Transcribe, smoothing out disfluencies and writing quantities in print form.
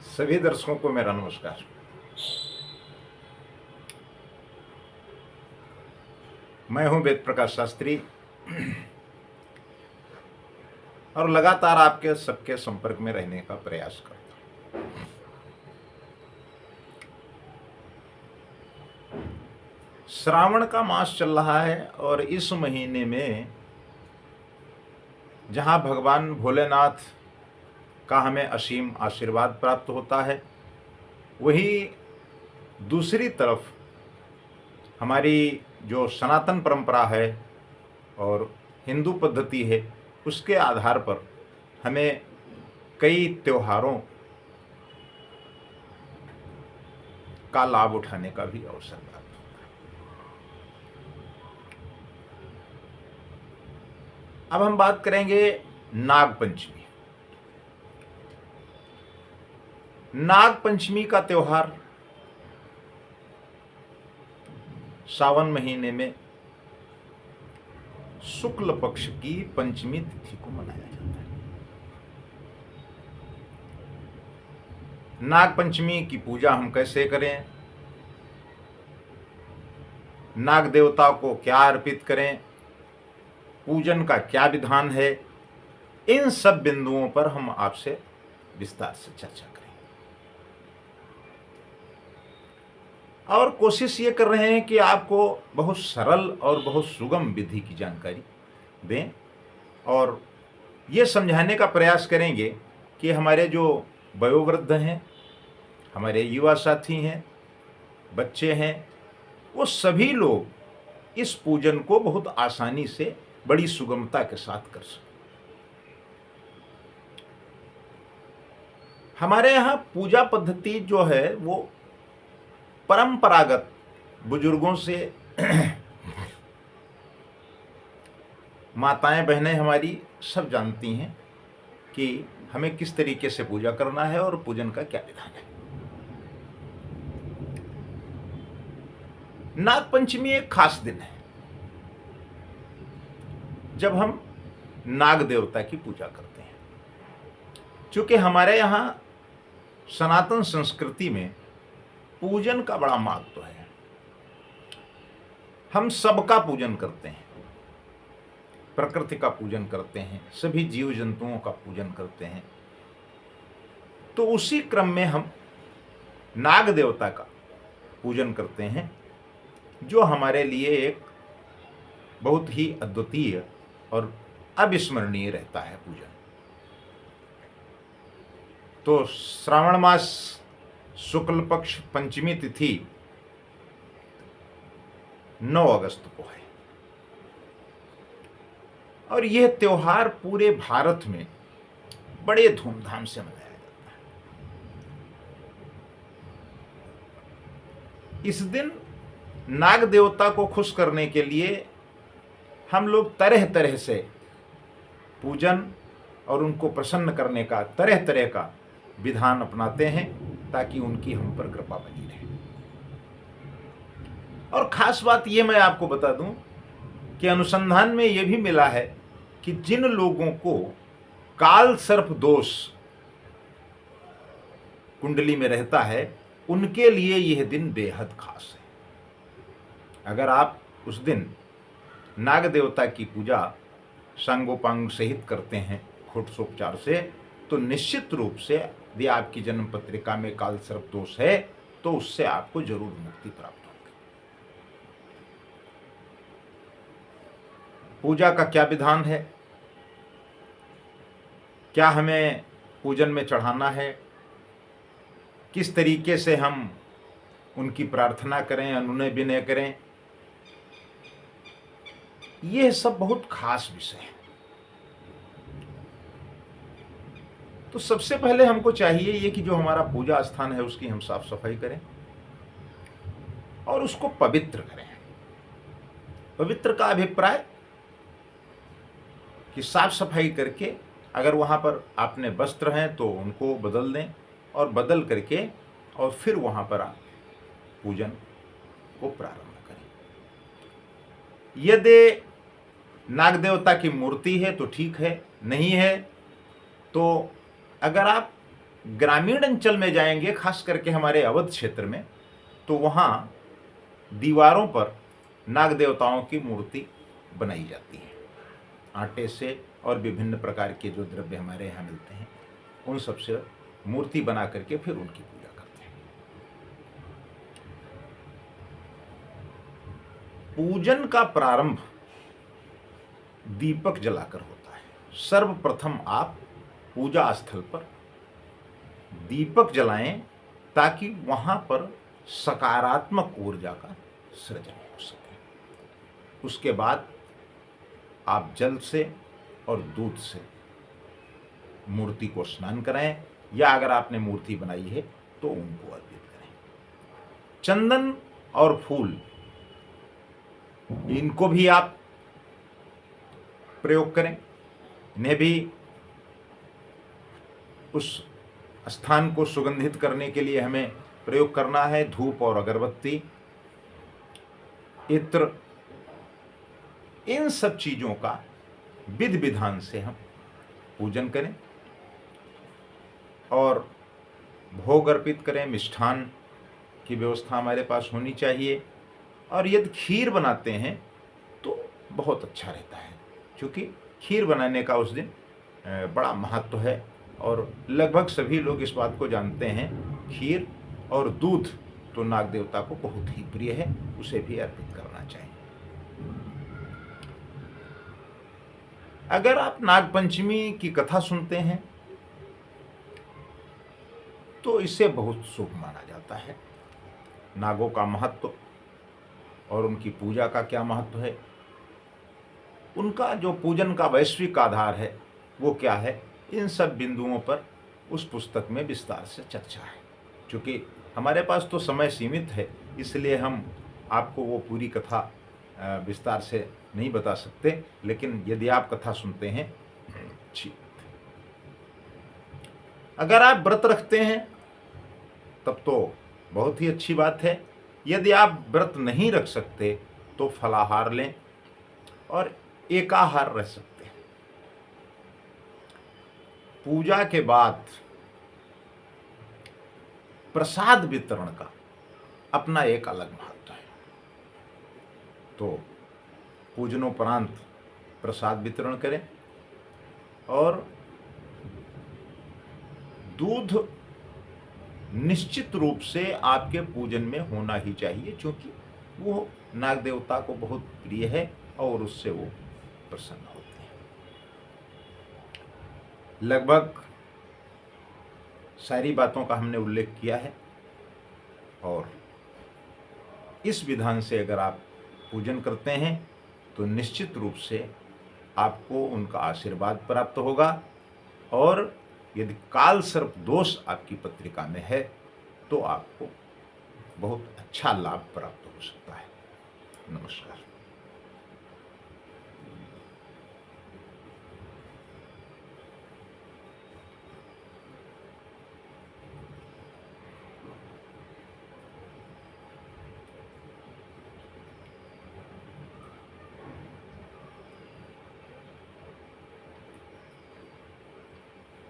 सभी दर्शकों को मेरा नमस्कार। मैं हूं वेद प्रकाश शास्त्री और लगातार आपके सबके संपर्क में रहने का प्रयास करता हूं। श्रावण का मास चल रहा है और इस महीने में जहां भगवान भोलेनाथ का हमें असीम आशीर्वाद प्राप्त होता है, वही दूसरी तरफ हमारी जो सनातन परंपरा है और हिंदू पद्धति है, उसके आधार पर हमें कई त्योहारों का लाभ उठाने का भी अवसर प्राप्त होता है। अब हम बात करेंगे नाग पंचमी। नाग पंचमी का त्योहार सावन महीने में शुक्ल पक्ष की पंचमी तिथि को मनाया जाता है। नाग पंचमी की पूजा हम कैसे करें, नाग देवता को क्या अर्पित करें, पूजन का क्या विधान है, इन सब बिंदुओं पर हम आपसे विस्तार से चर्चा करें और कोशिश ये कर रहे हैं कि आपको बहुत सरल और बहुत सुगम विधि की जानकारी दें और ये समझाने का प्रयास करेंगे कि हमारे जो वयोवृद्ध हैं, हमारे युवा साथी हैं, बच्चे हैं, वो सभी लोग इस पूजन को बहुत आसानी से बड़ी सुगमता के साथ कर सकें। हमारे यहाँ पूजा पद्धति जो है वो परंपरागत बुजुर्गों से माताएं बहनें हमारी सब जानती हैं कि हमें किस तरीके से पूजा करना है और पूजन का क्या विधान है। नाग पंचमी एक खास दिन है जब हम नाग देवता की पूजा करते हैं। क्योंकि हमारे यहाँ सनातन संस्कृति में पूजन का बड़ा महत्व है। हम सबका पूजन करते हैं, प्रकृति का पूजन करते हैं, सभी जीव जंतुओं का पूजन करते हैं। तो उसी क्रम में हम नाग देवता का पूजन करते हैं, जो हमारे लिए एक बहुत ही अद्वितीय और अविस्मरणीय रहता है पूजन। तो श्रावण मास शुक्ल पक्ष पंचमी तिथि 9 अगस्त को है और यह त्योहार पूरे भारत में बड़े धूमधाम से मनाया जाता है। इस दिन नाग देवता को खुश करने के लिए हम लोग तरह तरह से पूजन और उनको प्रसन्न करने का तरह तरह का विधान अपनाते हैं ताकि उनकी हम पर कृपा बनी रहे। और खास बात यह मैं आपको बता दूं कि अनुसंधान में यह भी मिला है कि जिन लोगों को काल सर्प दोष कुंडली में रहता है, उनके लिए यह दिन बेहद खास है। अगर आप उस दिन नाग देवता की पूजा सांगोपांग सहित करते हैं षोडशोपचार से, तो निश्चित रूप से यदि आपकी जन्म पत्रिका में काल सर्प दोष है तो उससे आपको जरूर मुक्ति प्राप्त होगी। पूजा का क्या विधान है, क्या हमें पूजन में चढ़ाना है, किस तरीके से हम उनकी प्रार्थना करें, अनुनय विनय करें, यह सब बहुत खास विषय है। तो सबसे पहले हमको चाहिए ये कि जो हमारा पूजा स्थान है उसकी हम साफ सफाई करें और उसको पवित्र करें। पवित्र का अभिप्राय कि साफ सफाई करके अगर वहां पर आपने वस्त्र हैं तो उनको बदल दें और बदल करके और फिर वहां पर आप पूजन को प्रारंभ करें। यदि नाग देवता की मूर्ति है तो ठीक है, नहीं है तो अगर आप ग्रामीण अंचल में जाएंगे, खास करके हमारे अवध क्षेत्र में, तो वहाँ दीवारों पर नाग देवताओं की मूर्ति बनाई जाती है आटे से, और विभिन्न प्रकार के जो द्रव्य हमारे यहाँ मिलते हैं उन सब से मूर्ति बना करके फिर उनकी पूजा करते हैं। पूजन का प्रारंभ दीपक जलाकर होता है। सर्वप्रथम आप पूजा स्थल पर दीपक जलाएं ताकि वहां पर सकारात्मक ऊर्जा का सृजन हो सके। उसके बाद आप जल से और दूध से मूर्ति को स्नान कराएं, या अगर आपने मूर्ति बनाई है तो उनको अर्पित करें। चंदन और फूल, इनको भी आप प्रयोग करें। इन्हें भी उस स्थान को सुगंधित करने के लिए हमें प्रयोग करना है। धूप और अगरबत्ती, इत्र, इन सब चीजों का विधि विधान से हम पूजन करें और भोग अर्पित करें। मिष्ठान की व्यवस्था हमारे पास होनी चाहिए, और यदि खीर बनाते हैं तो बहुत अच्छा रहता है, क्योंकि खीर बनाने का उस दिन बड़ा महत्व है, और लगभग सभी लोग इस बात को जानते हैं। खीर और दूध तो नाग देवता को बहुत ही प्रिय है, उसे भी अर्पित करना चाहिए। अगर आप नागपंचमी की कथा सुनते हैं तो इसे बहुत शुभ माना जाता है। नागों का महत्व और उनकी पूजा का क्या महत्व है, उनका जो पूजन का वैश्विक आधार है वो क्या है, इन सब बिंदुओं पर उस पुस्तक में विस्तार से चर्चा है। क्योंकि हमारे पास तो समय सीमित है, इसलिए हम आपको वो पूरी कथा विस्तार से नहीं बता सकते, लेकिन यदि आप कथा सुनते हैं अच्छी बात है। अगर आप व्रत रखते हैं तब तो बहुत ही अच्छी बात है। यदि आप व्रत नहीं रख सकते तो फलाहार लें और एकाहार रह सकते हैं। पूजा के बाद प्रसाद वितरण का अपना एक अलग महत्व है। तो पूजनोपरांत प्रसाद वितरण करें, और दूध निश्चित रूप से आपके पूजन में होना ही चाहिए, क्योंकि वो नाग देवता को बहुत प्रिय है और उससे वो प्रसन्न होते हैं। लगभग सारी बातों का हमने उल्लेख किया है, और इस विधान से अगर आप पूजन करते हैं तो निश्चित रूप से आपको उनका आशीर्वाद प्राप्त होगा, और यदि काल सर्प दोष आपकी पत्रिका में है तो आपको बहुत अच्छा लाभ प्राप्त हो सकता है। नमस्कार।